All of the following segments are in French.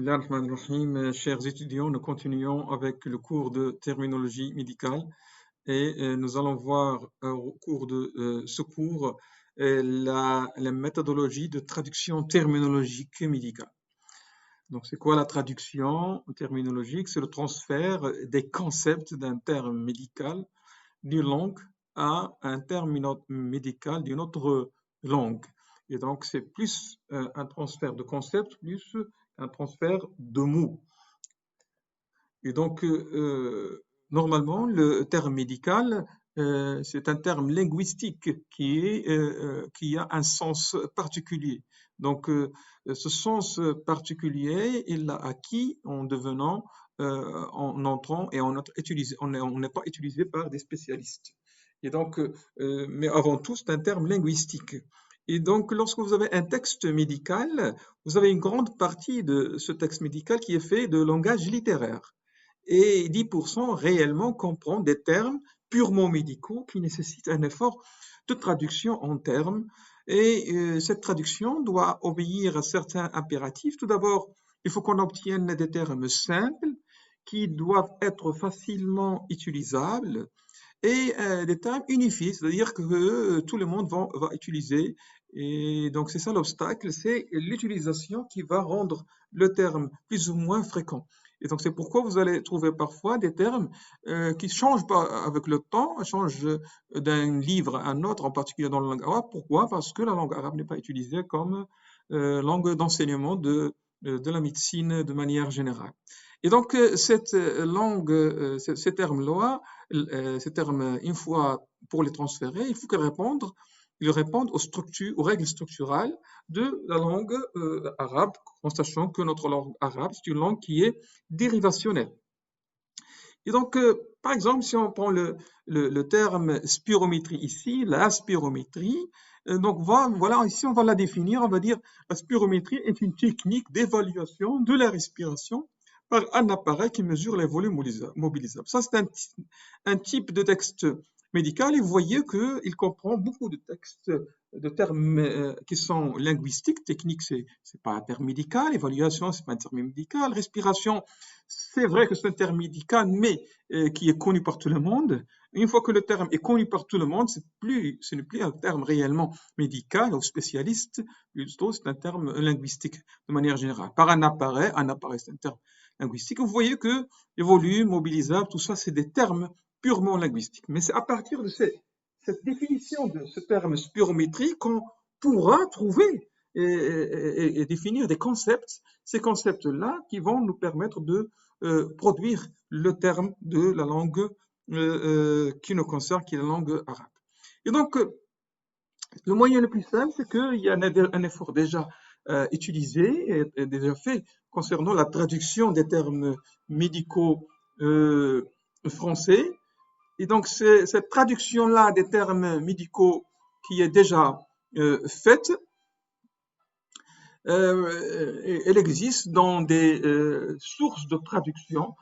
Bismillah ar-Rahman ar-Rahim. Chers étudiants, nous continuons avec le cours de terminologie médicale et nous allons voir au cours de ce cours la méthodologie de traduction terminologique médicale. Donc, c'est quoi la traduction terminologique? C'est le transfert des concepts d'un terme médical d'une langue à un terme médical d'une autre langue. Et donc, c'est plus un transfert de concepts, plus un transfert de mots. Et donc, normalement, le terme médical, c'est un terme linguistique qui a un sens particulier. Donc, ce sens particulier, il l'a acquis en devenant, en entrant et en on n'est pas utilisé par des spécialistes. Et donc, mais avant tout, c'est un terme linguistique. Et donc, lorsque vous avez un texte médical, vous avez une grande partie de ce texte médical qui est fait de langage littéraire. Et 10% réellement comprend des termes purement médicaux qui nécessitent un effort de traduction en termes. Et cette traduction doit obéir à certains impératifs. Tout d'abord, il faut qu'on obtienne des termes simples qui doivent être facilement utilisables et des termes unifiés, c'est-à-dire que tout le monde va utiliser. Et donc, c'est ça l'obstacle, c'est l'utilisation qui va rendre le terme plus ou moins fréquent. Et donc, c'est pourquoi vous allez trouver parfois des termes qui changent pas avec le temps, changent d'un livre à un autre, en particulier dans la langue arabe. Pourquoi? Parce que la langue arabe n'est pas utilisée comme langue d'enseignement de la médecine de manière générale. Et donc, cette langue, ces termes-là, ces termes, une fois pour les transférer, il faut qu'ils répondent aux règles structurales de la langue arabe, en sachant que notre langue arabe, c'est une langue qui est dérivationnelle. Et donc, par exemple, si on prend le terme spirométrie ici, la spirométrie, donc voilà, ici on va la définir, on va dire la spirométrie est une technique d'évaluation de la respiration par un appareil qui mesure les volumes mobilisables. Ça, c'est un type de texte médical et vous voyez qu'il comprend beaucoup de textes, de termes qui sont linguistiques. Technique, c'est pas un terme médical. Évaluation, c'est pas un terme médical. Respiration, c'est vrai que c'est un terme médical, mais qui est connu par tout le monde. Une fois que le terme est connu par tout le monde, ce n'est plus un terme réellement médical ou spécialiste, plutôt c'est un terme linguistique de manière générale. Par un appareil c'est un terme linguistique. Vous voyez que les volumes, mobilisables, tout ça, c'est des termes purement linguistiques. Mais c'est à partir de cette définition de ce terme spirométrie qu'on pourra trouver et définir des concepts, ces concepts-là qui vont nous permettre de produire le terme de la langue qui nous concerne, qui est la langue arabe. Et donc, le moyen le plus simple, c'est qu'il y a un effort déjà utilisé et déjà fait concernant la traduction des termes médicaux français. Et donc, cette traduction-là des termes médicaux qui est déjà faite, elle existe dans des sources de traduction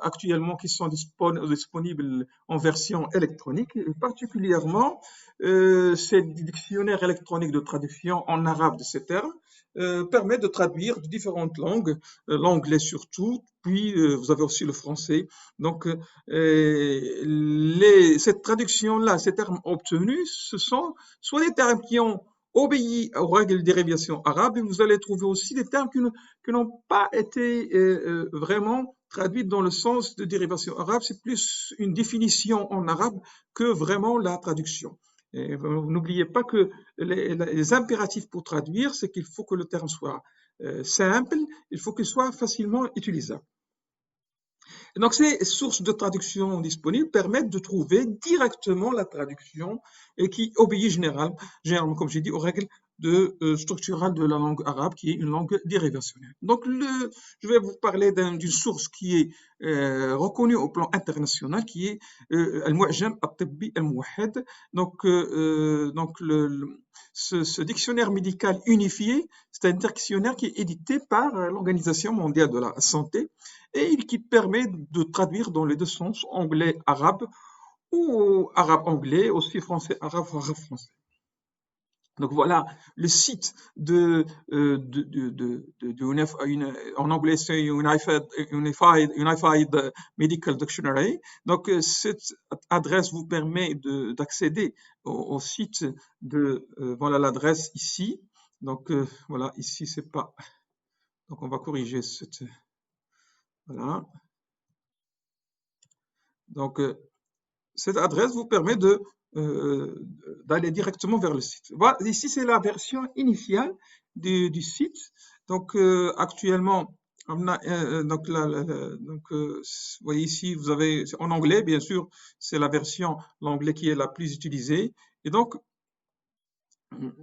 actuellement qui sont disponibles en version électronique, et particulièrement ces dictionnaires électroniques de traduction en arabe de ces termes permettent de traduire de différentes langues, l'anglais surtout, puis vous avez aussi le français. Donc, cette traduction-là, ces termes obtenus, ce sont soit des termes qui ont obéi aux règles de dérivation arabe, et vous allez trouver aussi des termes qui n'ont pas été vraiment traduits dans le sens de dérivation arabe. C'est plus une définition en arabe que vraiment la traduction. N'oubliez pas que les impératifs pour traduire, c'est qu'il faut que le terme soit simple, il faut qu'il soit facilement utilisable. Et donc, ces sources de traduction disponibles permettent de trouver directement la traduction et qui obéit généralement, comme j'ai dit, aux règles structurales de la langue arabe, qui est une langue dérivationnelle. Donc, je vais vous parler d'une source qui est reconnue au plan international, qui est Al-Mu'jam At-Tibbi Al-Muwahhad. Donc, ce dictionnaire médical unifié, c'est un dictionnaire qui est édité par l'Organisation mondiale de la santé et qui permet de traduire dans les deux sens, anglais-arabe ou arabe-anglais, aussi français-arabe ou arabe-français. Donc voilà, le site en anglais c'est Unified Medical Dictionary. Donc cette adresse vous permet d'accéder au site voilà l'adresse ici. Donc voilà, ici c'est pas. Donc on va corriger cette. Voilà. Donc cette adresse vous permet d'aller directement vers le site. Voilà, ici, c'est la version initiale du site. Donc, actuellement, on a, donc, vous voyez ici, vous avez, en anglais, bien sûr, c'est la version, l'anglais qui est la plus utilisée. Et donc,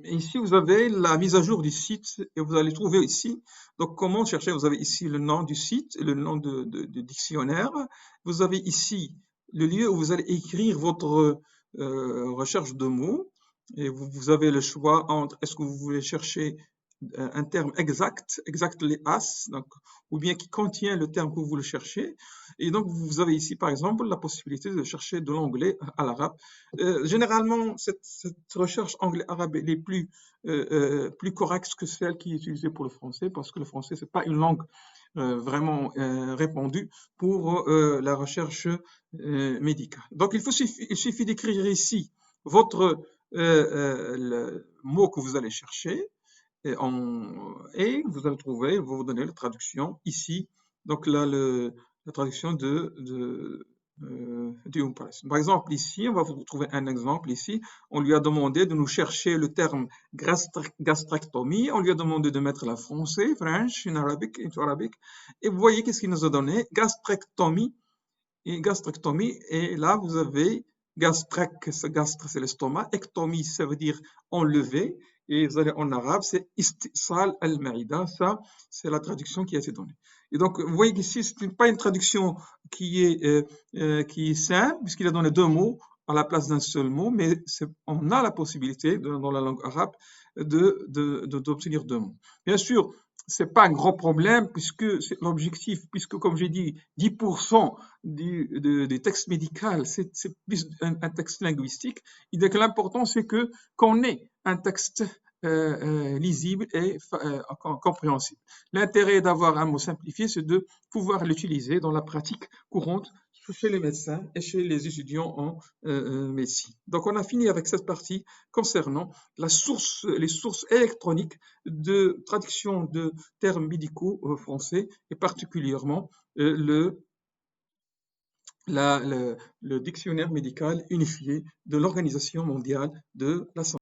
ici, vous avez la mise à jour du site et vous allez trouver ici. Donc, comment chercher? Vous avez ici le nom du site et le nom du dictionnaire. Vous avez ici le lieu où vous allez écrire votre recherche de mots. Et vous avez le choix entre est-ce que vous voulez chercher un terme exact, exactly as, donc, ou bien qui contient le terme que vous voulez chercher. Et donc, vous avez ici, par exemple, la possibilité de chercher de l'anglais à l'arabe. Généralement, cette recherche anglais-arabe est plus correcte que celle qui est utilisée pour le français, parce que le français, c'est pas une langue vraiment répandue pour la recherche médicale. Donc, il suffit d'écrire ici votre le mot que vous allez chercher et vous allez trouver, vous donner la traduction ici. Donc là, la traduction du Umpass. Par exemple, ici, on va vous trouver un exemple ici. On lui a demandé de nous chercher le terme gastrectomie. On lui a demandé de mettre la français, French, in Arabic, into Arabic. Et vous voyez qu'est-ce qu'il nous a donné? Gastrectomie. Et là, vous avez gastrec, gastre, c'est l'estomac. Ectomie, ça veut dire enlever. Et vous allez en arabe, c'est istisal al-maïda. Ça, c'est la traduction qui a été donnée. Et donc, vous voyez qu'ici, ce n'est pas une traduction qui est simple, puisqu'il a donné deux mots à la place d'un seul mot, mais on a la possibilité, dans la langue arabe, d'obtenir deux mots. Bien sûr, c'est pas un gros problème, puisque c'est l'objectif, puisque, comme j'ai dit, 10% du texte médical, c'est plus un texte linguistique. Et donc, l'important, c'est qu'on ait un texte lisible et compréhensible. L'intérêt d'avoir un mot simplifié, c'est de pouvoir l'utiliser dans la pratique courante chez les médecins et chez les étudiants en médecine. Donc, on a fini avec cette partie concernant les sources électroniques de traduction de termes médicaux français et particulièrement le dictionnaire médical unifié de l'Organisation mondiale de la santé.